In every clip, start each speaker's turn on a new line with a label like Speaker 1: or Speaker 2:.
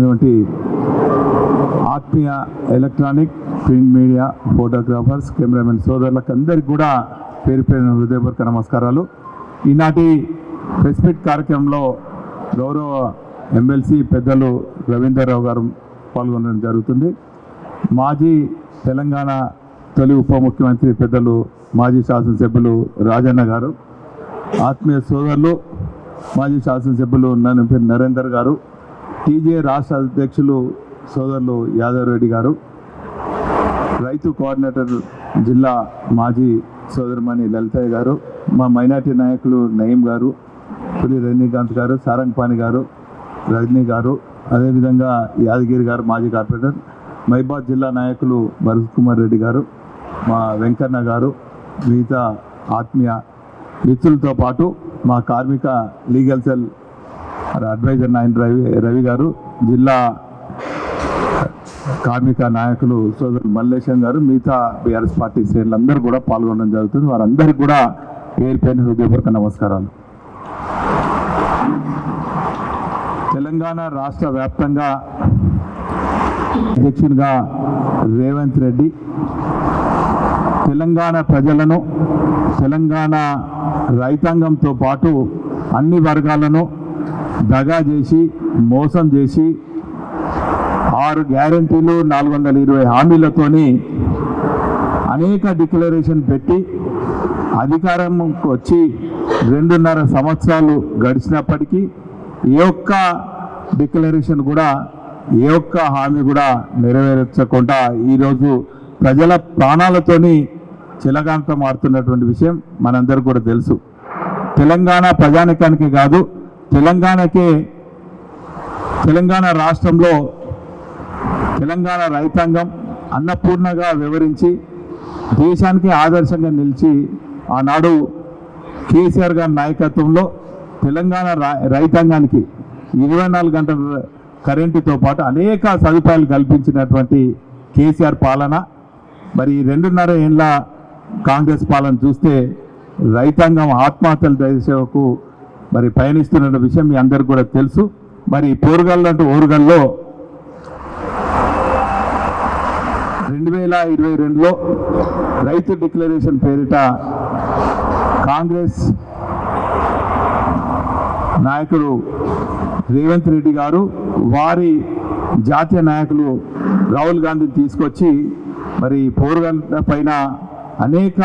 Speaker 1: వచ్చినటువంటి ఆత్మీయ electronic print media photographers cameraman సోదరులకు అందరికీ కూడా పేరు పేరున హృదయపూర్వక నమస్కారాలు. ఈనాటి ప్రెస్ మీట్ కార్యక్రమంలో గౌరవ ఎమ్మెల్సీ పెద్దలు రవీందర్రావు గారు పాల్గొనడం జరుగుతుంది. మాజీ తెలంగాణ తొలి ఉప ముఖ్యమంత్రి పెద్దలు మాజీ శాసనసభ్యులు రాజన్న గారు, ఆత్మీయ సోదరులు మాజీ శాసనసభ్యులు నరేందర్ గారు, టీజే రాష్ట్ర అధ్యక్షులు సోదరులు యాదవ్ రెడ్డి గారు, రైతు కోఆర్డినేటర్ జిల్లా మాజీ సోదరుమణి లలితయ్య గారు, మా మైనార్టీ నాయకులు నయీం గారు, పులి రజనీకాంత్ గారు, సారంగపాణి గారు, రజనీ గారు, అదేవిధంగా యాదగిరి గారు మాజీ కార్పొరేటర్, మైబాద్ జిల్లా నాయకులు భరత్ కుమార్ రెడ్డి గారు, మా వెంకన్న గారు, మిగతా ఆత్మీయ మిత్రులతో పాటు మా కార్మిక legal cell advisor Nayan Ravi గారు, జిల్లా కార్మిక నాయకులు సోదరులు మల్లేశం గారు, మిగతా బీఆర్ఎస్ పార్టీ శ్రేణులందరూ కూడా పాల్గొనడం జరుగుతుంది. వారందరికీ కూడా పేరు పేరున హృదయపూర్వక నమస్కారాలు. తెలంగాణ రాష్ట్ర వ్యాప్తంగా అధ్యక్షునిగా రేవంత్ రెడ్డి తెలంగాణ ప్రజలను, తెలంగాణ రైతాంగంతో పాటు అన్ని వర్గాలను దగా చేసి మోసం చేసి 6 గ్యారంటీలు 420 హామీలతోని అనేక డిక్లరేషన్ పెట్టి అధికారంకి వచ్చి 2.5 సంవత్సరాలు గడిచినప్పటికీ ఏ ఒక్క డిక్లరేషన్ కూడా, ఏ ఒక్క హామీ కూడా నెరవేర్చకుండా ఈరోజు ప్రజల ప్రాణాలతోని చిలగాంత మారుతున్నటువంటి విషయం మనందరూ కూడా తెలుసు. తెలంగాణ ప్రజానికానికి కాదు, తెలంగాణ రాష్ట్రంలో తెలంగాణ రైతాంగం అన్నపూర్ణగా వివరించి దేశానికి ఆదర్శంగా నిలిచి ఆనాడు కేసీఆర్ గారి నాయకత్వంలో తెలంగాణ రైతాంగానికి 24 గంటల కరెంటుతో పాటు అనేక సదుపాయాలు కల్పించినటువంటి కేసీఆర్ పాలన, మరి 2.5 ఏళ్ళ కాంగ్రెస్ పాలన చూస్తే రైతాంగం ఆత్మహత్యల దశకు మరి పయనిస్తున్న విషయం మీ అందరికీ కూడా తెలుసు. మరి పోరుగల్లంటూ ఓరుగల్లో 2022లో రైతు డిక్లరేషన్ పేరిట కాంగ్రెస్ నాయకుడు రేవంత్ రెడ్డి గారు వారి జాతీయ నాయకులు రాహుల్ గాంధీని తీసుకొచ్చి మరి పోరుగల్ల పైన అనేక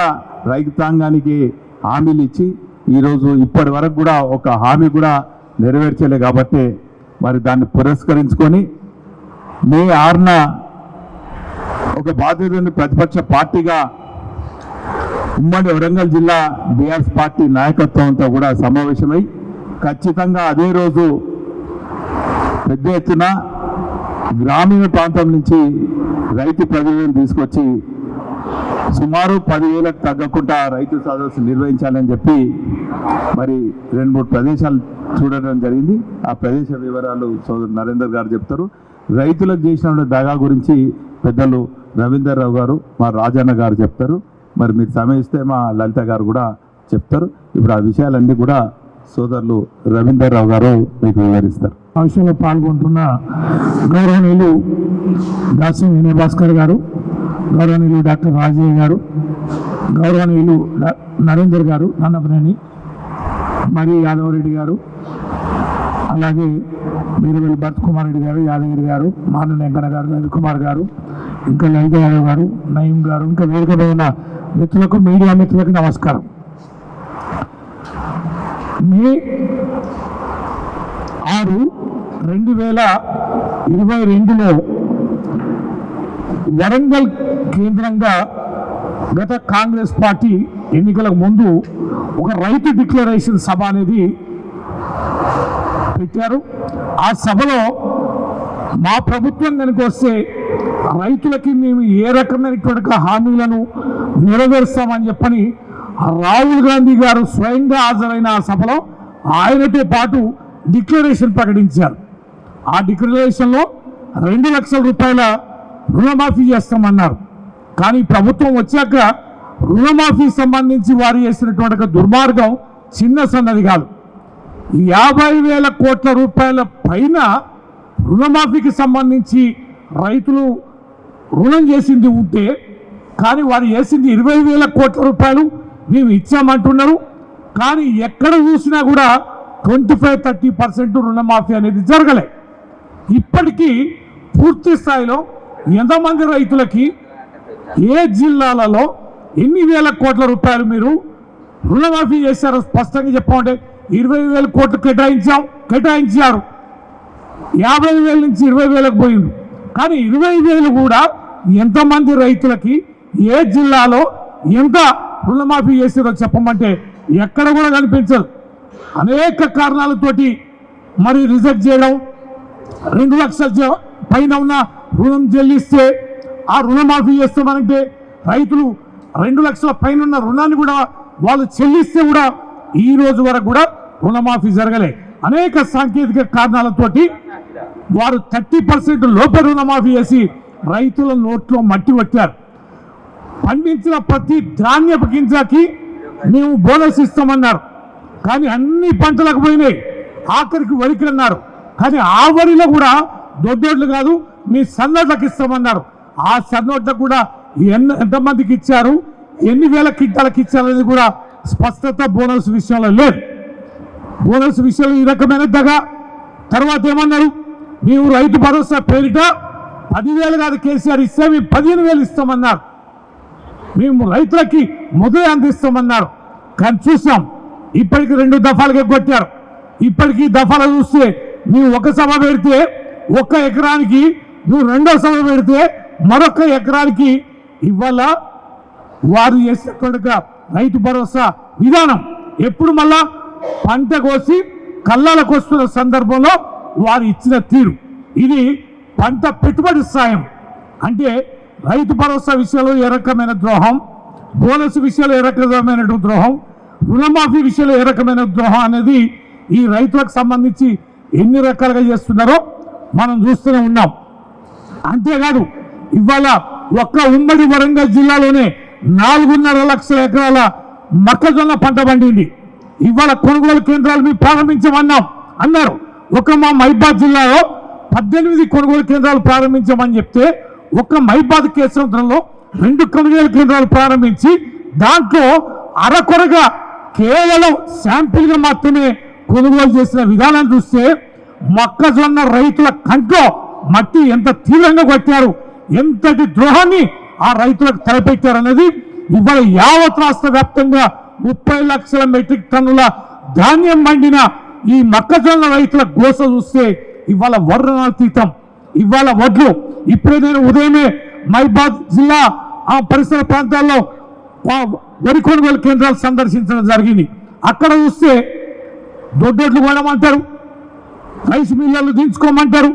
Speaker 1: రైతాంగానికి హామీలు ఇచ్చి ఈరోజు ఇప్పటి వరకు కూడా ఒక హామీ కూడా నెరవేర్చలే. కాబట్టి మరి దాన్ని పురస్కరించుకొని మే 6న ఒక బాధ్యత ప్రతిపక్ష పార్టీగా ఉమ్మడి వరంగల్ జిల్లా బీఆర్ఎస్ పార్టీ నాయకత్వంతో కూడా సమావేశమై ఖచ్చితంగా అదే రోజు పెద్ద ఎత్తున గ్రామీణ ప్రాంతం నుంచి రైతు ప్రతినిధులను తీసుకొచ్చి సుమారు 10,000కు తగ్గకుండా రైతు సదస్సు నిర్వహించాలని చెప్పి మరి 2-3 ప్రదేశాలు చూడడం జరిగింది. ఆ ప్రదేశ వివరాలు సోదరు నరేందర్ గారు చెప్తారు. రైతులకు చేసిన దగా గురించి పెద్దలు రవీందర్రావు గారు, మా రాజన్న గారు చెప్తారు. మరి మీరు సమయిస్తే మా లలిత గారు కూడా చెప్తారు. ఇప్పుడు ఆ విషయాలన్నీ కూడా సోదరులు రవీందర్రావు గారు మీకు వివరిస్తారు.
Speaker 2: ఆ విషయంలో పాల్గొంటున్న గౌరవనీయులు దాసం వినయభాస్కర్ గారు, గౌరవనీయులు డాక్టర్ రాజయ్య గారు, గౌరవనీయులు నరేందర్ గారు, నన్నపనేని, మరి యాదవ్ రెడ్డి గారు, అలాగే వీరవెల్లి భరత్ కుమార్ రెడ్డి గారు, యాదగిరి గారు, మాన వెంకన్న గారు, రవికుమార్ గారు, ఇంకా లలిత యాదవ్ గారు, నయీం గారు, ఇంకా వేదికమైన మిత్రులకు, మీడియా మిత్రులకు నమస్కారం. మే 6, 2022లో వరంగల్ కేంద్రంగా గత కాంగ్రెస్ పార్టీ ఎన్నికలకు ముందు ఒక రైతు డిక్లరేషన్ సభ అనేది పెట్టారు. ఆ సభలో మా ప్రభుత్వం కనుక వస్తే రైతులకి మేము ఏ రకమైనటువంటి హామీలను నెరవేరుస్తామని చెప్పని రాహుల్ గాంధీ గారు స్వయంగా హాజరైన ఆ సభలో ఆయనతో పాటు డిక్లరేషన్ ప్రకటించారు. ఆ డిక్లరేషన్లో 2 లక్షల రూపాయల రుణమాఫీ చేస్తామన్నారు. కానీ ప్రభుత్వం వచ్చాక రుణమాఫీ సంబంధించి వారు చేసినటువంటి దుర్మార్గం చిన్న సన్నది కాదు. 50,000 కోట్ల రూపాయల పైన రుణమాఫీకి సంబంధించి రైతులు రుణం చేసింది ఉంటే కానీ వారు వేసింది 20,000 కోట్ల రూపాయలు మేము ఇచ్చామంటున్నారు. కానీ ఎక్కడ చూసినా కూడా 25-30% రుణమాఫీ అనేది జరగలే. ఇప్పటికీ పూర్తి స్థాయిలో ఎంతమంది రైతులకి ఏ జిల్లాలలో ఎన్ని వేల కోట్ల రూపాయలు మీరు రుణమాఫీ చేశారో స్పష్టంగా చెప్పమంటే 20,000 కోట్లు కేటాయించారు. 50,000 నుంచి 20,000కు పోయింది. కానీ 20,000 కూడా ఎంతమంది రైతులకి ఏ జిల్లాలో ఎంత రుణమాఫీ చేసారో చెప్పమంటే ఎక్కడ కూడా కనిపించదు. అనేక కారణాలతోటి మరి రిజెక్ట్ చేయడం, 2 లక్షల పైన ఉన్న రుణం చెల్లిస్తే ఆ రుణమాఫీ చేస్తామనంటే రైతులు 2 లక్షల పైన ఉన్న రుణాన్ని కూడా వాళ్ళు చెల్లిస్తే కూడా ఈ రోజు వరకు కూడా రుణమాఫీ జరగలే. అనేక సాంకేతిక కారణాలతోటి వారు 30% లోపే రుణమాఫీ చేసి రైతుల నోట్లో మట్టి పట్టారు. పండించిన ప్రతి ధాన్యపు గింజకి మేము బోనస్ ఇస్తామన్నారు. కానీ అన్ని పంటలకు పోయినాయి. ఆఖరికి వరికి అన్నారు. కానీ ఆ వరిలో కూడా దొడ్డోడ్లు కాదు మీ సన్నోట్లకు ఇస్తామన్నారు. ఆ సన్నోట్లకు కూడా ఎంతమందికి ఇచ్చారు, ఎన్ని వేల క్వింటాలకు ఇచ్చారనేది కూడా స్పష్టత బోనస్ విషయంలో లేదు. బోనస్ విషయంలో ఈ రకమైన దగా. తర్వాత ఏమన్నారు, మేము రైతు భరోసా పేరిట 10,000 కాదు కేసీఆర్ ఇస్తే మేము 15,000 ఇస్తామన్నారు. మేము రైతులకి మొదలు అందిస్తామన్నారు. కానీ చూసాం ఇప్పటికి 2 దఫాలుగా కొట్టారు. ఇప్పటికీ దఫాలు చూస్తే మేము ఒక సభ పెడితే 1 ఎకరానికి, నువ్వు 2వ సభ పెడితే మరొక ఎకరానికి. ఇవాళ వారు చేసేటువంటి రైతు భరోసా విధానం ఎప్పుడు మళ్ళా పంట కోసి కళ్ళాలకు వస్తున్న సందర్భంలో వారు ఇచ్చిన తీరు ఇది పంట పెట్టుబడి సాయం. అంటే రైతు భరోసా విషయంలో ఏ రకమైన ద్రోహం, బోనస్ విషయంలో ఏ రకమైన ద్రోహం, రుణమాఫీ విషయంలో ఏ రకమైన ద్రోహం అనేది ఈ రైతులకు సంబంధించి ఎన్ని రకాలుగా చేస్తున్నారో మనం చూస్తూనే ఉన్నాం. అంతేకాదు ఇవాళ ఒక్క ఉమ్మడి వరంగల్ జిల్లాలోనే 4.5 లక్షల ఎకరాల మొక్కజొన్న పంట పండింది. ఇవాళ కొనుగోలు కేంద్రాలు మేము ప్రారంభించమన్నాం అన్నారు. ఒక మా మైబాద్ జిల్లాలో 18 కొనుగోలు కేంద్రాలు ప్రారంభించమని చెప్తే ఒక మైబాద్ కేంద్రంలో 2 కొనుగోలు కేంద్రాలు ప్రారంభించి దాంట్లో అరకొరగా కేవలం శాంపిల్గా మాత్రమే కొనుగోలు చేసిన విధానం చూస్తే మొక్కజొన్న రైతుల కంట్లో మట్టి ఎంత తీవ్రంగా కొట్టారు, ఎంతటి ద్రోహాన్ని ఆ రైతులకు తలపెట్టారనేది ఇవాళ యావత్ రాష్ట్ర వ్యాప్తంగా 30 లక్షల మెట్రిక్ టన్నుల ధాన్యం పండిన ఈ మొక్కజొన్న రైతుల గోస చూస్తే ఇవాళ వర్ణనాతీతం. ఇవాళ వడ్లు ఇప్పుడే నేను ఉదయమే మైబాద్ జిల్లా ఆ పరిసర ప్రాంతాల్లో వరి కొనుగోలు కేంద్రాలు సందర్శించడం జరిగింది. అక్కడ చూస్తే దొడ్డొడ్లు కొనమంటారు, రైస్ మిల్లర్లు దించుకోమంటారు.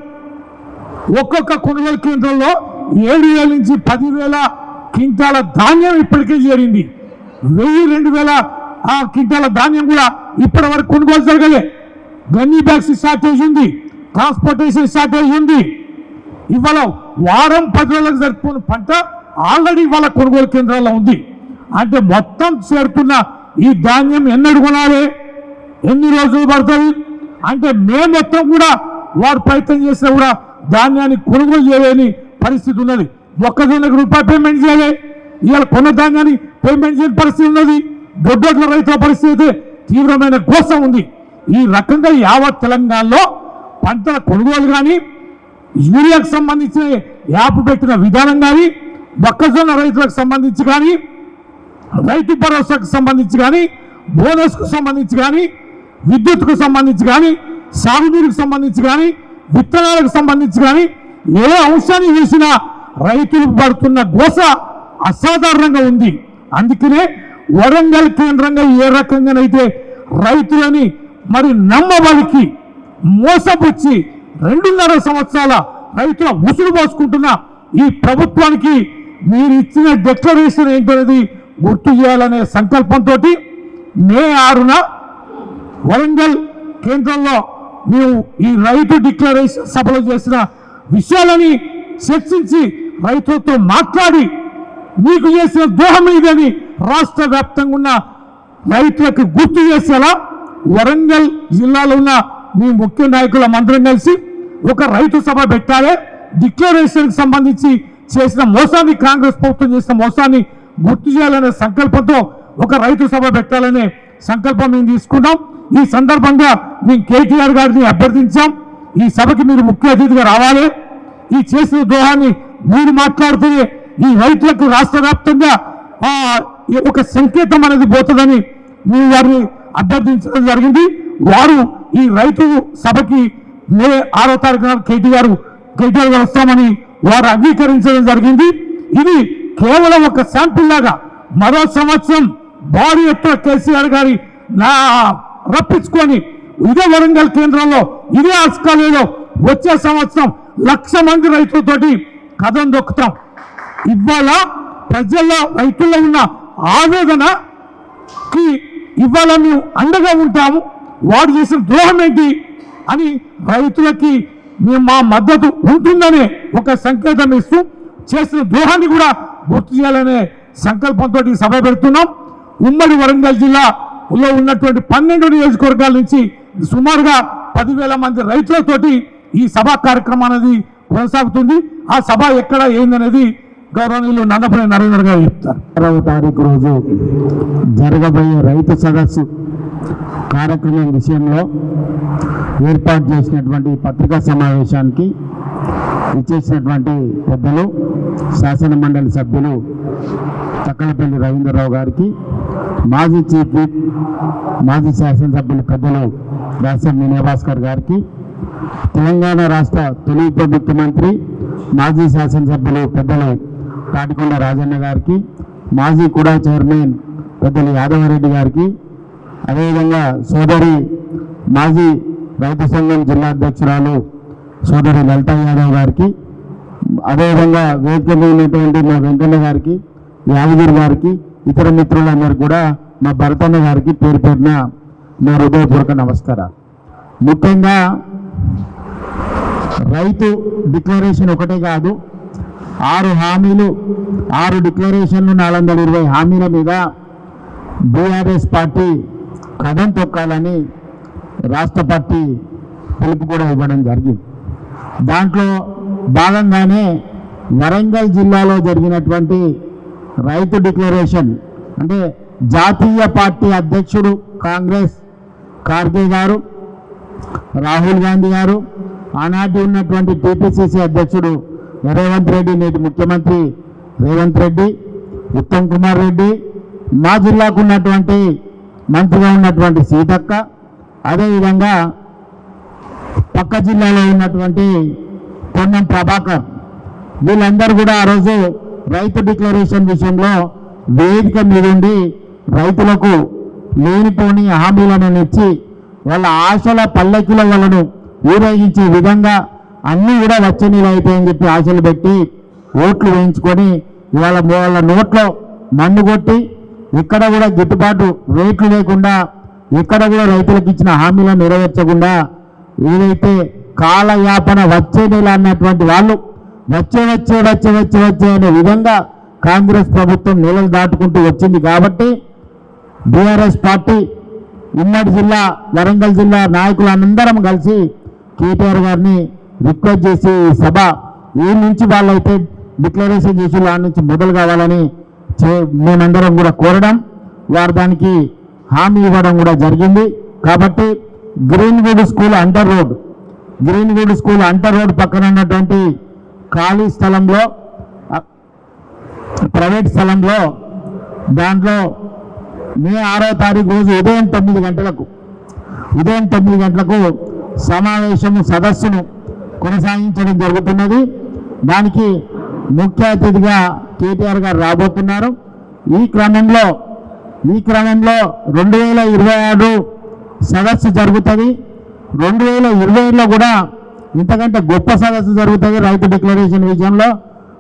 Speaker 2: ఒక్కొక్క కొనుగోలు కేంద్రంలో 7,000 నుంచి 10,000 క్వింటాల ధాన్యం ఇప్పటికే చేరింది. 1,000-2,000 క్వింటాల ధాన్యం కూడా ఇప్పటి వరకు కొనుగోలు జరగలే. గన్నీ బ్యాగ్స్ షార్టేజ్ ఉంది, ట్రాన్స్పోర్టేషన్ షార్టేజ్ ఉంది. ఇవాళ వారం 10 రోజులకు జరుపుకున్న పంట ఆల్రెడీ ఇవాళ కొనుగోలు కేంద్రాల్లో ఉంది. అంటే మొత్తం చేరుతున్న ఈ ధాన్యం ఎన్నడు కొనాలి, ఎన్ని రోజులు పడుతుంది అంటే మేము మొత్తం కూడా వారు ప్రయత్నం చేసినా కూడా ధాన్యాన్ని కొనుగోలు చేయలేని పరిస్థితి ఉన్నది. మొక్కజొన్నకు రూపాయి పేమెంట్ చేయాలి, ఇవాళ కొన్న ధాన్యాన్ని పేమెంట్ చేయని పరిస్థితి ఉన్నది. దొడ్డొడ్ల రైతుల పరిస్థితి తీవ్రమైన కోసం ఉంది. ఈ రకంగా యావత్ తెలంగాణలో పంటల కొనుగోలు కానీ, యూరియాకు సంబంధించిన యాప్ పెట్టిన విధానం కానీ, మొక్కజొన్న రైతులకు సంబంధించి కానీ, రైతు భరోసాకు సంబంధించి కానీ, బోనస్కు సంబంధించి కానీ, విద్యుత్కు సంబంధించి కానీ, సాగునీరుకు సంబంధించి కానీ, విత్తనాలకు సంబంధించి కానీ ఏ అంశాన్ని చూసినా రైతులకు పడుతున్న గోస అసాధారణంగా ఉంది. అందుకనే వరంగల్ కేంద్రంగా ఏ రకంగానైతే రైతులని మరి నమ్మబలికి మోసపుచ్చి 2.5 సంవత్సరాల రైతుల ఉసురు పోసుకుంటున్న ఈ ప్రభుత్వానికి మీరు ఇచ్చిన డిక్లరేషన్ ఏంటనేది గుర్తు చేయాలనే సంకల్పంతో మే 6న వరంగల్ కేంద్రంలో మేము ఈ రైతు డిక్లరేషన్ సభలో చేసిన విషయాలని చర్చించి రైతులతో మాట్లాడి మీకు చేసిన ద్రోహం ఇదని రాష్ట్ర వ్యాప్తంగా ఉన్న రైతులకు గుర్తు చేసేలా వరంగల్ జిల్లాలో ఉన్న మీ ముఖ్య నాయకుల మంత్రం కలిసి ఒక రైతు సభ పెట్టాలి, డిక్లరేషన్కి సంబంధించి చేసిన మోసాన్ని, కాంగ్రెస్ ప్రభుత్వం చేసిన మోసాన్ని గుర్తు చేయాలనే సంకల్పంతో ఒక రైతు సభ పెట్టాలనే సంకల్పం మేము తీసుకున్నాం. ఈ సందర్భంగా మేము కేటీఆర్ గారిని అభ్యర్థించాం, ఈ సభకి మీరు ముఖ్య అతిథిగా రావాలి. ఈ చేసిన ద్రోహాన్ని మీరు మాట్లాడుతూనే ఈ రైతులకు రాష్ట్ర వ్యాప్తంగా ఒక సంకేతం అనేది పోతుందని మేము వారిని అభ్యర్థించడం జరిగింది. వారు ఈ రైతు సభకి మే 6వ తారీఖున కేటీఆర్ గారు వస్తామని వారు అంగీకరించడం జరిగింది. ఇది కేవలం ఒక శాంపిల్ లాగా మరో సంవత్సరం భారీ ఎత్తున కేసీఆర్ గారి రప్పించుకొని ఇదే వరంగల్ కేంద్రంలో ఇదే ఆస్కాలేలో వచ్చే సంవత్సరం 1,00,000 మంది రైతులతోటి కథం దొక్కుతాం. ఇవాళ ప్రజల్లో రైతుల్లో ఉన్న ఆవేదనకి ఇవాళ మేము అండగా ఉంటాము. వాడు చేసిన ద్రోహం ఏంటి అని రైతులకి మేము మా మద్దతు ఉంటుందనే ఒక సంకేతం ఇస్తూ చేసిన ద్రోహాన్ని కూడా గుర్తు చేయాలనే సంకల్పంతో ఈ సభ పెడుతున్నాం. ఉమ్మడి వరంగల్ జిల్లాలో ఉన్నటువంటి 12 నియోజకవర్గాల నుంచి సుమారుగా 10,000 మంది రైతులతోటి ఈ సభా కార్యక్రమం అనేది కొనసాగుతుంది. ఆ సభ ఎక్కడ ఏందనేది గౌరవనీయులు నందపల్లి నరేంద్ర గారు చెప్తారు.
Speaker 3: 6వ తారీఖు రోజు జరగబోయే రైతు సదస్సు కార్యక్రమం విషయంలో ఏర్పాటు చేసినటువంటి పత్రికా సమావేశానికి ఇచ్చేసినటువంటి పెద్దలు, శాసన మండలి సభ్యులు చక్కలపల్లి రవీంద్రరావు గారికి, మాజీ చీఫ్ విప్, మాజీ శాసనసభ్యులు పెద్దలు దాసరి వినయభాస్కర్ గారికి, తెలంగాణ రాష్ట్ర తొలి ఉప ముఖ్యమంత్రి మాజీ శాసనసభ్యులు పెద్దలు తాటికొండ రాజన్న గారికి, మాజీ కుడా చైర్మన్ పెద్దలు యాదవరెడ్డి గారికి, అదేవిధంగా సోదరి మాజీ రైతు సంఘం జిల్లా అధ్యక్షురాలు సోదరి లలితా యాదవ్ గారికి, అదేవిధంగా వేదిక మీద ఉన్నటువంటి మా వెంకన్న గారికి, యాదగిరి గారికి, ఇతర మిత్రులందరికీ కూడా మా భరతన్న గారికి పేరు పేరున నా హృదయపూర్వక నమస్కారాలు. ముఖ్యంగా రైతు డిక్లరేషన్ ఒకటే కాదు, 6 హామీలు, 6 డిక్లరేషన్లు, 420 హామీల మీద బీఆర్ఎస్ పార్టీ కథం తొక్కాలని రాష్ట్ర పార్టీ పిలుపు కూడా ఇవ్వడం జరిగింది. దాంట్లో భాగంగానే వరంగల్ జిల్లాలో జరిగినటువంటి రైతు డిక్లరేషన్ అంటే జాతీయ పార్టీ అధ్యక్షుడు కాంగ్రెస్ ఖార్గే గారు, రాహుల్ గాంధీ గారు, ఆనాటి ఉన్నటువంటి టీపీసీసీ అధ్యక్షుడు రేవంత్ రెడ్డి, నేటి ముఖ్యమంత్రి రేవంత్ రెడ్డి, ఉత్తమ్ కుమార్ రెడ్డి, మా జిల్లాకు ఉన్నటువంటి మంత్రిగా ఉన్నటువంటి సీతక్క, అదేవిధంగా పక్క జిల్లాలో ఉన్నటువంటి పొన్నం ప్రభాకర్, వీళ్ళందరూ కూడా ఆ రోజు రైతు డిక్లరేషన్ విషయంలో వేదిక మీద ఉండి రైతులకు లేనిపోని హామీలను ఇచ్చి వాళ్ళ ఆశల పల్లకిల వాళ్ళను ఊరేగించే విధంగా అన్నీ కూడా వచ్చే నీళ్ళు అయిపోయని చెప్పి ఆశలు పెట్టి ఓట్లు వేయించుకొని వాళ్ళ నోట్లో మన్ను కొట్టి ఇక్కడ కూడా గిట్టుబాటు రేట్లు లేకుండా, ఇక్కడ కూడా రైతులకు ఇచ్చిన హామీలను నెరవేర్చకుండా ఏదైతే కాలయాపన వచ్చే నెల అన్నటువంటి వాళ్ళు వచ్చే అనే విధంగా కాంగ్రెస్ ప్రభుత్వం నెలలు దాటుకుంటూ వచ్చింది. కాబట్టి బీఆర్ఎస్ పార్టీ ఉమ్మడి జిల్లా వరంగల్ జిల్లా నాయకులందరం కలిసి కేటీఆర్ గారిని రిక్వెస్ట్ చేసి ఈ సభ ఏ నుంచి వాళ్ళైతే డిక్లరేషన్ చేసి ఆ నుంచి మొదలు కావాలని మేమందరం కూడా కోరడం, వారు దానికి హామీ ఇవ్వడం కూడా జరిగింది. కాబట్టి గ్రీన్వుడ్ స్కూల్ అంటర్ రోడ్ పక్కన ఉన్నటువంటి ఖాళీ స్థలంలో, ప్రైవేట్ స్థలంలో, దాంట్లో మే 6వ తారీఖు రోజు ఉదయం 9 గంటలకు సమావేశము సదస్సును కొనసాగించడం జరుగుతున్నది. దానికి ముఖ్య అతిథిగా కేటీఆర్ గారు రాబోతున్నారు. ఈ క్రమంలో 2026 సదస్సు జరుగుతుంది. 2027లో కూడా ఇంతకంటే గొప్ప సదస్సు జరుగుతుంది రైతు డిక్లరేషన్ విషయంలో.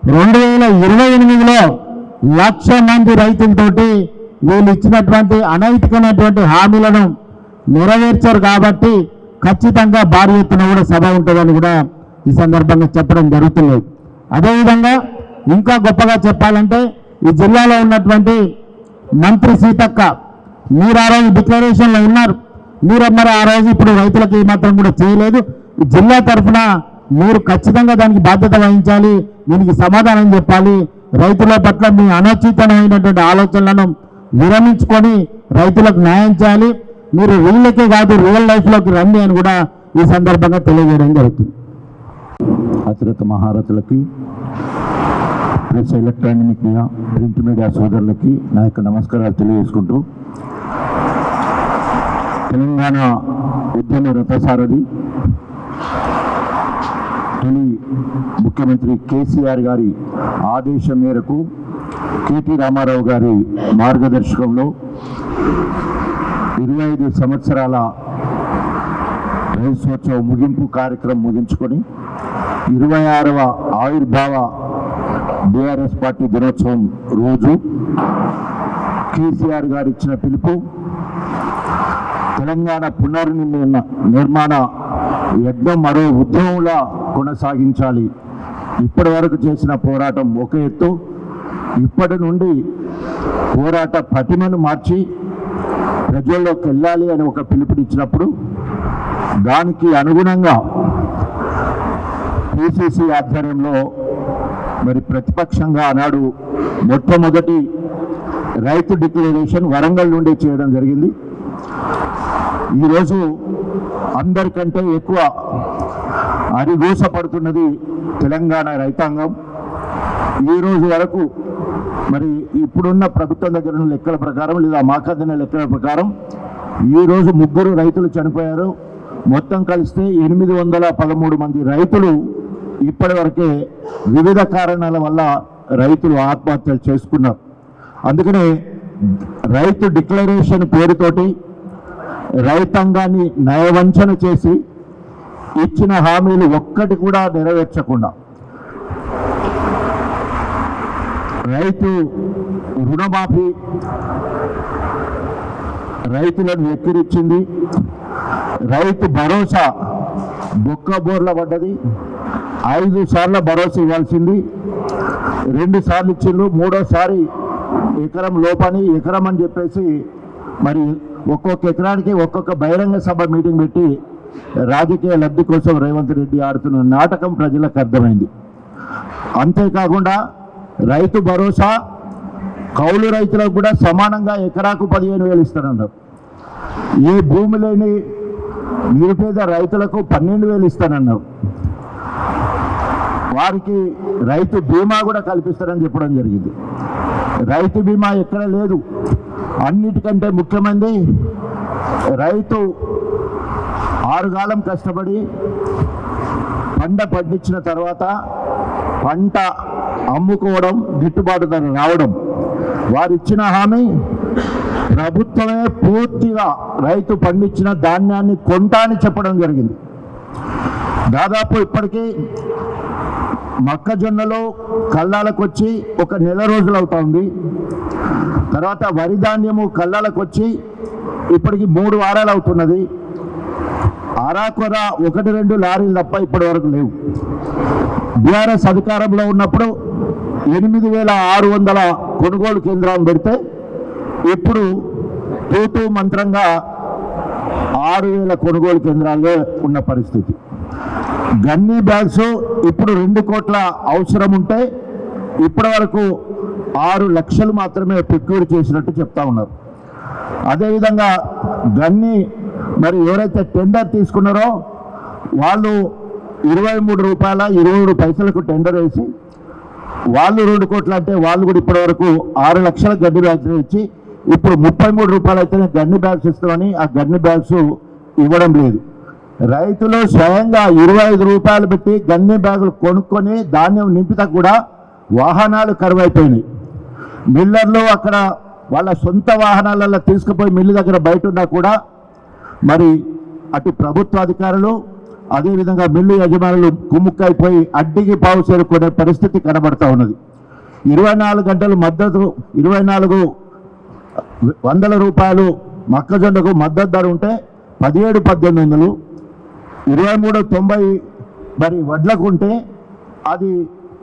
Speaker 3: 2028లో 1,00,000 మంది రైతులతోటి వీళ్ళు ఇచ్చినటువంటి అనైతికమైనటువంటి హామీలను నెరవేర్చారు. కాబట్టి ఖచ్చితంగా భారీ ఎత్తున కూడా సభ ఉంటుందని కూడా ఈ సందర్భంగా చెప్పడం జరుగుతుంది. అదేవిధంగా ఇంకా గొప్పగా చెప్పాలంటే ఈ జిల్లాలో ఉన్నటువంటి మంత్రి సీతక్క, మీరు ఆ రోజు డిక్లరేషన్లో ఉన్నారు, మీరు మరి ఆ రోజు ఇప్పుడు రైతులకు మాత్రం కూడా చేయలేదు. ఈ జిల్లా తరఫున మీరు ఖచ్చితంగా దానికి బాధ్యత వహించాలి, దీనికి సమాధానం చెప్పాలి. రైతుల పట్ల మీ అనుచితమైనటువంటి ఆలోచనలను విరమించుకొని రైతులకు న్యాయం చేయాలి. మీరు రీళ్ళకే కాదు రియల్ లైఫ్లోకి రండి అని కూడా ఈ సందర్భంగా తెలియజేయడం జరుగుతుంది.
Speaker 1: అతిరత మహారథులకి, press, electronic media, print media సోదరులకి నా యొక్క నమస్కారాలు తెలియజేసుకుంటూ, తెలంగాణ ఉద్యమ రథసారథి తొలి ముఖ్యమంత్రి కేసీఆర్ గారి ఆదేశం మేరకు కేటీ రామారావు గారి మార్గదర్శకంలో 25 సంవత్సరాల రైతోత్సవ ముగింపు కార్యక్రమం ముగించుకొని 26వ ఆవిర్భావ బీఆర్ఎస్ పార్టీ దినోత్సవం రోజు కేసీఆర్ గారు ఇచ్చిన పిలుపు తెలంగాణ పునర్నిర్మాణ యజ్ఞం మరో ఉద్యమంలా కొనసాగించాలి. ఇప్పటి వరకు చేసిన పోరాటం ఒక ఎత్తు, ఇప్పటి నుండి పోరాట పటిమను మార్చి ప్రజల్లోకి వెళ్ళాలి అని ఒక పిలుపునిచ్చినప్పుడు దానికి అనుగుణంగా పిసిసి ఆధ్వర్యంలో మరి ప్రతిపక్షంగా ఆనాడు మొట్టమొదటి రైతు డిక్లరేషన్ వరంగల్ నుండి చేయడం జరిగింది. ఈరోజు అందరికంటే ఎక్కువ అరిగోసపడుతున్నది తెలంగాణ రైతాంగం. ఈరోజు వరకు మరి ఇప్పుడున్న ప్రభుత్వం దగ్గర ఉన్న లెక్కల ప్రకారం లేదా మాకందిన లెక్కల ప్రకారం ఈరోజు 3 రైతులు చనిపోయారు. మొత్తం కలిస్తే 813 మంది రైతులు ఇప్పటి వరకే వివిధ కారణాల వల్ల రైతులు ఆత్మహత్యలు చేసుకున్నారు. అందుకనే రైతు డిక్లరేషన్ పేరుతోటి రైతాంగాన్ని నయవంచన చేసి ఇచ్చిన హామీలు ఒక్కటి కూడా నెరవేర్చకుండా రైతు రుణమాఫీ రైతులను వెక్కిరించింది. రైతు భరోసా బొక్కబోర్ల పడ్డది. 5 సార్లు భరోసా ఇవ్వాల్సింది 2 సార్లు ఇచ్చిండ్రు. 3వసారి ఎకరం లోపని ఎకరం అని చెప్పేసి మరి ఒక్కొక్క ఎకరానికి ఒక్కొక్క బహిరంగ సభ మీటింగ్ పెట్టి రాజకీయ లబ్ధి కోసం రేవంత్ రెడ్డి ఆడుతున్న నాటకం ప్రజలకు అర్థమైంది. అంతేకాకుండా రైతు భరోసా కౌలు రైతులకు కూడా సమానంగా ఎకరాకు 15,000 ఇస్తానన్నారు. ఏ భూమి లేని నిరుపేద రైతులకు 12,000 ఇస్తానన్నారు. వారికి రైతు బీమా కూడా కల్పిస్తారని చెప్పడం జరిగింది. రైతు బీమా ఎక్కడ లేదు. అన్నిటికంటే ముఖ్యమైనది రైతు 6 కాలం కష్టపడి పంట పండించిన తర్వాత పంట అమ్ముకోవడం, గిట్టుబాటు ధర రావడం. వారు ఇచ్చిన హామీ ప్రభుత్వమే పూర్తిగా రైతు పండించిన ధాన్యాన్ని కొంటా అని చెప్పడం జరిగింది. దాదాపు ఇప్పటికీ మొక్కజొన్నలో కళ్ళాలకు వచ్చి 1 నెల రోజులు అవుతా ఉంది. తర్వాత వరి ధాన్యము కళ్ళాలకు వచ్చి ఇప్పటికి 3 వారాలు అవుతున్నది. అరాకొర 1-2 లారీలు తప్ప ఇప్పటి వరకు లేవు. బీఆర్ఎస్ అధికారంలో ఉన్నప్పుడు 8,600 కొనుగోలు కేంద్రాలు పెడితే ఇప్పుడు తూతూ మంత్రంగా 6,000 కొనుగోలు కేంద్రాలే ఉన్న పరిస్థితి. గన్నీ బ్యాగ్స్ ఇప్పుడు 2 కోట్ల అవసరం ఉంటే ఇప్పటి వరకు 6 లక్షలు మాత్రమే ప్రొక్యూర్ చేసినట్టు చెప్తా ఉన్నారు. అదేవిధంగా గన్నీ మరి ఎవరైతే టెండర్ తీసుకున్నారో వాళ్ళు 23 రూపాయల 23 పైసలకు టెండర్ వేసి వాళ్ళు 2 కోట్లు అంటే వాళ్ళు కూడా ఇప్పటి వరకు 6 లక్షల గన్ని బ్యాగ్స్ ఇచ్చి ఇప్పుడు 33 రూపాయలు అయితేనే గన్ని బ్యాగ్స్ ఇస్తామని ఆ గన్ని బ్యాగ్స్ ఇవ్వడం లేదు. రైతులు స్వయంగా 25 రూపాయలు పెట్టి గన్ని బ్యాగులు కొనుక్కొని ధాన్యం నింపితే కూడా వాహనాలు కరువైపోయినాయి. మిల్లర్లు అక్కడ వాళ్ళ సొంత వాహనాలలో తీసుకుపోయి మిల్లు దగ్గర బయట ఉన్నా కూడా మరి అటు ప్రభుత్వ అధికారులు అదేవిధంగా మిల్లు యజమానులు కుమ్ముక్కైపోయి అడ్డికి పావు చేరుకునే పరిస్థితి కనబడతా ఉన్నది. 24 గంటలు మద్దతు 2,400 రూపాయలు మొక్కజొన్నకు మద్దతు ధర ఉంటే 17,000-18,000, 23,90 మరి వడ్లకు ఉంటే అది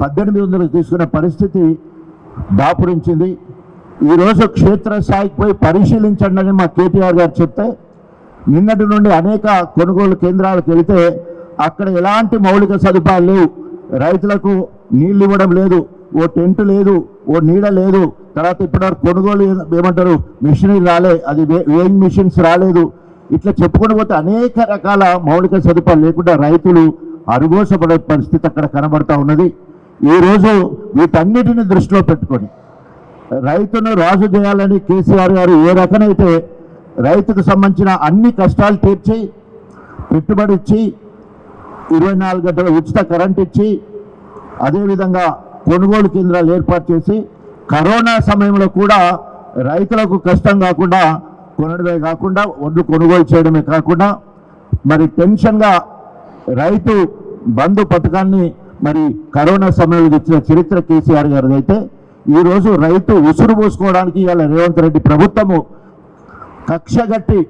Speaker 1: 1,800 తీసుకునే పరిస్థితి దాపురించింది. ఈరోజు క్షేత్రస్థాయికి పోయి పరిశీలించండి అని మా కేటీఆర్ గారు చెప్తే నిన్నటి నుండి అనేక కొనుగోలు కేంద్రాలకు వెళితే
Speaker 3: అక్కడ ఎలాంటి మౌలిక సదుపాయాలు లేవు. రైతులకు నీళ్ళు ఇవ్వడం లేదు, ఓ టెంట్ లేదు, ఓ నీడ లేదు. తర్వాత ఇప్పటివరకు కొనుగోలు ఏమంటారు మిషనరీ రాలే, అది వేయింగ్ మిషన్స్ రాలేదు. ఇట్లా చెప్పుకొని పోతే అనేక రకాల మౌలిక సదుపాయాలు లేకుండా రైతులు అరుగోసపడే పరిస్థితి అక్కడ కనబడతా ఉన్నది. ఈరోజు వీటన్నిటిని దృష్టిలో పెట్టుకొని రైతును రాజు చేయాలని కేసీఆర్ గారు ఏ రకమైతే రైతుకు సంబంధించిన అన్ని కష్టాలు తీర్చి పెట్టుబడి ఇచ్చి 24 గంటల ఉచిత కరెంట్ ఇచ్చి అదేవిధంగా కొనుగోలు కేంద్రాలు ఏర్పాటు చేసి కరోనా సమయంలో కూడా రైతులకు కష్టం కాకుండా కొనడమే కాకుండా ఒడ్లు కొనుగోలు చేయడమే కాకుండా మరి టెన్షన్గా రైతు బంధు పథకాన్ని మరి కరోనా సమయంలో ఇచ్చిన చరిత్ర కేసీఆర్ గారిది అయితే ఈరోజు రైతు ఉసురు పోసుకోవడానికి ఇవాళ రేవంత్ రెడ్డి ప్రభుత్వము కక్షగట్టి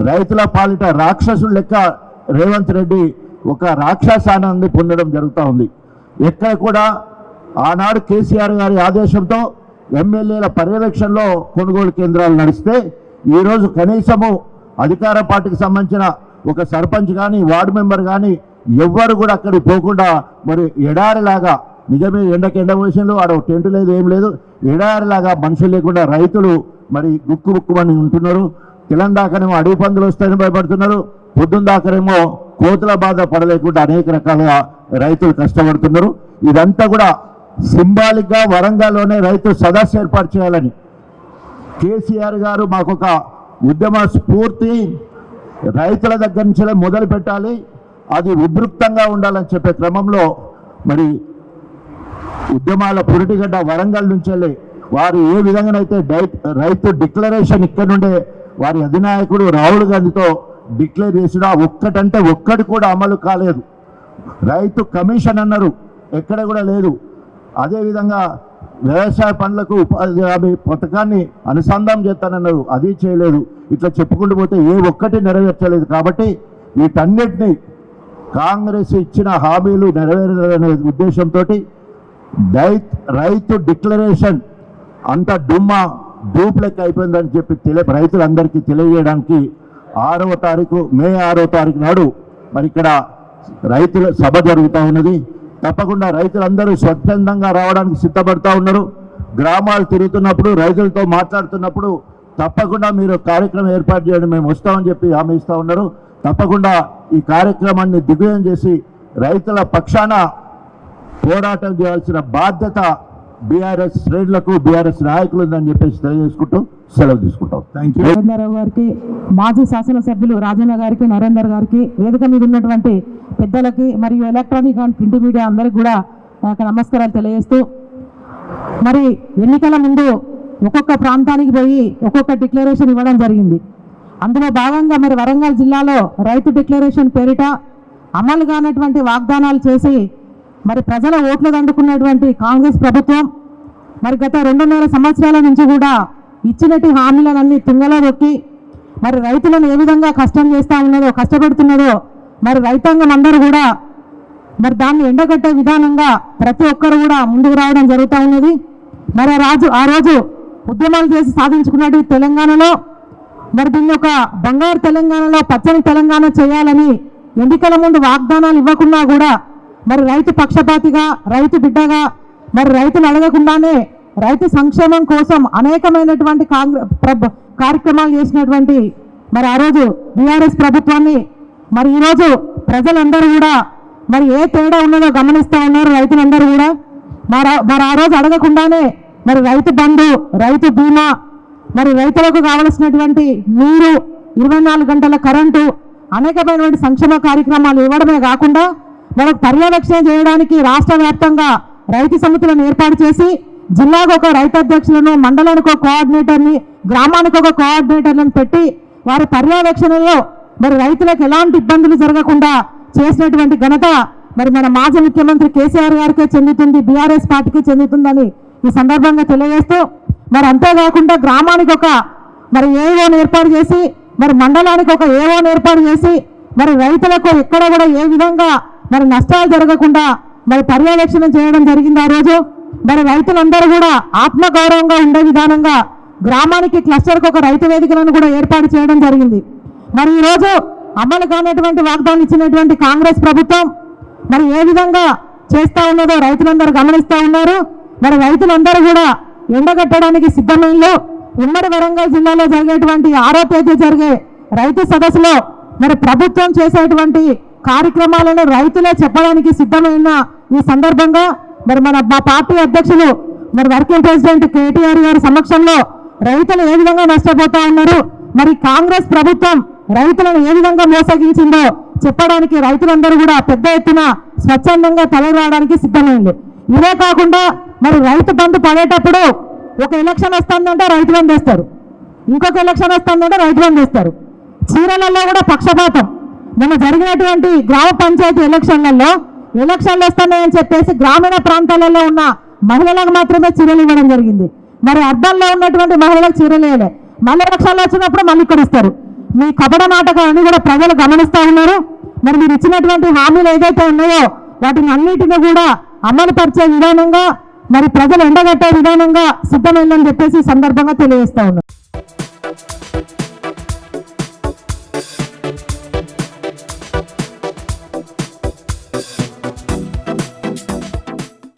Speaker 3: రైతుల పాలిట రాక్షసుడు లెక్క రేవంత్ రెడ్డి ఒక రాక్షసానాన్ని పొందడం జరుగుతూ ఉంది. ఎక్కడ కూడా ఆనాడు కేసీఆర్ గారి ఆదేశంతో ఎమ్మెల్యేల పర్యవేక్షణలో కొనుగోలు కేంద్రాలు నడిస్తే ఈరోజు కనీసము అధికార పార్టీకి సంబంధించిన ఒక సర్పంచ్ కానీ వార్డు మెంబర్ కానీ ఎవ్వరు కూడా అక్కడికి పోకుండా మరి ఎడారిలాగా నిజమే ఎండకి ఎండ పోషన్లు ఆడ టెంట్ లేదు ఏం లేదు ఎడారిలాగా మనుషులు లేకుండా రైతులు మరి గుక్కుమని ఉంటున్నారు. తెలంగాణేమో అడవి పందులు వస్తాయని భయపడుతున్నారు, పొద్దున్న దాకానేమో కోతుల బాధ పడలేకుండా అనేక రకాలుగా రైతులు కష్టపడుతున్నారు. ఇదంతా కూడా సింబాలిక్గా వరంగల్లోనే రైతు సదస్సు ఏర్పాటు చేయాలని కేసీఆర్ గారు మాకొక ఉద్యమ స్ఫూర్తి రైతుల దగ్గర నుంచి మొదలు పెట్టాలి, అది ఉద్రిక్తంగా ఉండాలని చెప్పే క్రమంలో మరి ఉద్యమాల పురిటిగడ్డ వరంగల్ నుంచి వారు ఏ విధంగానైతే రైతు డిక్లరేషన్ ఇక్కడ నుండే వారి అధినాయకుడు రాహుల్ గాంధీతో డిక్లేర్ చేసిన ఒక్కటంటే ఒక్కటి కూడా అమలు కాలేదు. రైతు కమిషన్ అన్నారు, ఎక్కడ కూడా లేదు. అదేవిధంగా వ్యవసాయ పనులకు ఉపాధి హామీ పథకాన్ని అనుసంధానం చేస్తానన్నారు, అది చేయలేదు. ఇట్లా చెప్పుకుంటూ పోతే ఏ ఒక్కటి నెరవేర్చలేదు. కాబట్టి వీటన్నిటినీ కాంగ్రెస్ ఇచ్చిన హామీలు నెరవేరాలనే ఉద్దేశంతో రైతు డిక్లరేషన్ అంత డూప్లెక్ అయిపోయిందని చెప్పి రైతులందరికీ తెలియజేయడానికి 6వ తారీఖు మే 6వ తారీఖు నాడు మరి ఇక్కడ రైతుల సభ జరుగుతూ ఉన్నది. తప్పకుండా రైతులందరూ స్వచ్ఛందంగా రావడానికి సిద్ధపడతా ఉన్నారు. గ్రామాలు తిరుగుతున్నప్పుడు రైతులతో మాట్లాడుతున్నప్పుడు తప్పకుండా మీరు కార్యక్రమం ఏర్పాటు చేయడం మేము వస్తామని చెప్పి హామీ ఇస్తూ ఉన్నారు. తప్పకుండా ఈ కార్యక్రమాన్ని దిగ్విజయం చేసి రైతుల పక్షాన పోరాటం చేయాల్సిన బాధ్యత బీఆర్ఎస్ శ్రేణులకు బీఆర్ఎస్ నాయకులు ఉందని చెప్పేసి తెలియజేసుకుంటూ సెలవు తీసుకుంటాం. Thank you.
Speaker 4: నరేంద్రరావు గారికి, మాజీ శాసనసభ్యులు రాజన్న గారికి, నరేందర్ గారికి, వేదిక మీద ఉన్నటువంటి పెద్దలకి మరియు ఎలక్ట్రానిక్ అండ్ ప్రింట్ మీడియా అందరికి కూడా నాకు నమస్కారాలు తెలియజేస్తూ, మరి ఎన్నికల ముందు ఒక్కొక్క ప్రాంతానికి పోయి ఒక్కొక్క డిక్లరేషన్ ఇవ్వడం జరిగింది. అందులో భాగంగా మరి వరంగల్ జిల్లాలో రైతు డిక్లరేషన్ పేరిట అమలు కానటువంటి వాగ్దానాలు చేసి మరి ప్రజల ఓట్లు దండుకున్నటువంటి కాంగ్రెస్ ప్రభుత్వం మరి గత 2.5 సంవత్సరాల నుంచి కూడా ఇచ్చినట్టు హామీలన్నీ తుంగలో దొక్కి మరి రైతులను ఏ విధంగా కష్టం చేస్తూ ఉన్నదో, కష్టపెడుతున్నదో మరి రైతాంగం అందరూ కూడా మరి దాన్ని ఎండగట్టే విధానంగా ప్రతి ఒక్కరు కూడా ముందుకు రావడం జరుగుతూ ఉన్నది. మరి ఆ రోజు ఉద్యమాలు చేసి సాధించుకున్నట్టు తెలంగాణలో మరి దీన్ని ఒక బంగారు తెలంగాణలో పచ్చని తెలంగాణ చేయాలని ఎన్నికల ముందు వాగ్దానాలు ఇవ్వకున్నా కూడా మరి రైతు పక్షపాతిగా, రైతు బిడ్డగా మరి రైతులు అడగకుండానే రైతు సంక్షేమం కోసం అనేకమైనటువంటి కార్యక్రమాలు చేసినటువంటి మరి ఆ రోజు బీఆర్ఎస్ ప్రభుత్వాన్ని మరి ఈరోజు ప్రజలందరూ కూడా మరి ఏ తేడా ఉన్నదో గమనిస్తూ ఉన్నారు. రైతులందరూ కూడా మరి ఆ రోజు అడగకుండానే మరి రైతు బంధు, రైతు బీమా, మరి రైతులకు కావలసినటువంటి నీరు, 24 గంటల కరెంటు, అనేకమైనటువంటి సంక్షేమ కార్యక్రమాలు ఇవ్వడమే కాకుండా మనకు పర్యవేక్షణ చేయడానికి రాష్ట్ర వ్యాప్తంగా రైతు సమితులను ఏర్పాటు చేసి జిల్లాకు ఒక రైతు అధ్యక్షులను, మండలానికి ఒక కోఆర్డినేటర్ని, గ్రామానికి ఒక కోఆర్డినేటర్లను పెట్టి వారి పర్యవేక్షణలో మరి రైతులకు ఎలాంటి ఇబ్బందులు జరగకుండా చేసినటువంటి ఘనత మరి మన మాజీ ముఖ్యమంత్రి కేసీఆర్ గారికే చెందుతుంది, బీఆర్ఎస్ పార్టీకి చెందుతుందని ఈ సందర్భంగా తెలియజేస్తూ, మరి అంతేకాకుండా గ్రామానికి ఒక మరి ఏఓని ఏర్పాటు చేసి, మరి మండలానికి ఒక ఏఓని ఏర్పాటు చేసి మరి రైతులకు ఎక్కడ కూడా ఏ విధంగా మరి నష్టాలు జరగకుండా మరి పర్యవేక్షణ చేయడం జరిగింది. ఆ రోజు మరి రైతులందరూ కూడా ఆత్మగౌరవంగా ఉండే విధానంగా గ్రామానికి క్లస్టర్కి ఒక రైతు వేదికలను కూడా ఏర్పాటు చేయడం జరిగింది. మరి ఈరోజు అమలు కానటువంటి వాగ్దానం ఇచ్చినటువంటి కాంగ్రెస్ ప్రభుత్వం మరి ఏ విధంగా చేస్తా ఉన్నదో రైతులందరూ గమనిస్తా ఉన్నారు. మరి రైతులందరూ కూడా ఎండగట్టడానికి సిద్ధమైందో ఉమ్మడి వరంగల్ జిల్లాలో జరిగేటువంటి 6వ తేదీ జరిగే రైతు సదస్సులో మరి ప్రభుత్వం చేసేటువంటి కార్యక్రమాలను రైతులే చెప్పడానికి సిద్ధమైన ఈ సందర్భంగా మరి మా పార్టీ అధ్యక్షులు మరి వర్కింగ్ ప్రెసిడెంట్ కేటీఆర్ గారి సమక్షంలో రైతులు ఏ విధంగా నష్టపోతా ఉన్నారు, మరి కాంగ్రెస్ ప్రభుత్వం రైతులను ఏ విధంగా మోసగించిందో చెప్పడానికి రైతులందరూ కూడా పెద్ద ఎత్తున స్వచ్ఛందంగా తలరావడానికి సిద్ధమైంది. ఇదే కాకుండా మరి రైతు బంధు పడేటప్పుడు ఒక ఎలక్షన్ వస్తుందంటే రైతు బంధు వేస్తారు, ఇంకొక ఎలక్షన్ వస్తుందంటే రైతు బంధు వేస్తారు. చీరలలో కూడా పక్షపాతం. మొన్న జరిగినటువంటి గ్రామ పంచాయతీ ఎలక్షన్లలో ఎలక్షన్లు వస్తున్నాయని చెప్పేసి గ్రామీణ ప్రాంతాలలో ఉన్న మహిళలకు మాత్రమే చీరలు ఇవ్వడం జరిగింది. మరి అర్బన్లో ఉన్నటువంటి మహిళలకు చీరలు ఇవ్వలే. మళ్ళీ ఎలక్షన్లు వచ్చినప్పుడు మళ్ళీ ఇక్కడ ఇస్తారు. మీ కపట నాటకాన్ని కూడా ప్రజలు గమనిస్తూ ఉన్నారు. మరి మీరు ఇచ్చినటువంటి హామీలు ఏదైతే ఉన్నాయో వాటిని అన్నిటిని కూడా అమలు పరిచే విధానంగా మరి ప్రజలు ఎండగట్టే విధానంగా సిద్ధమైందని చెప్పేసి సందర్భంగా తెలియజేస్తా ఉన్నారు.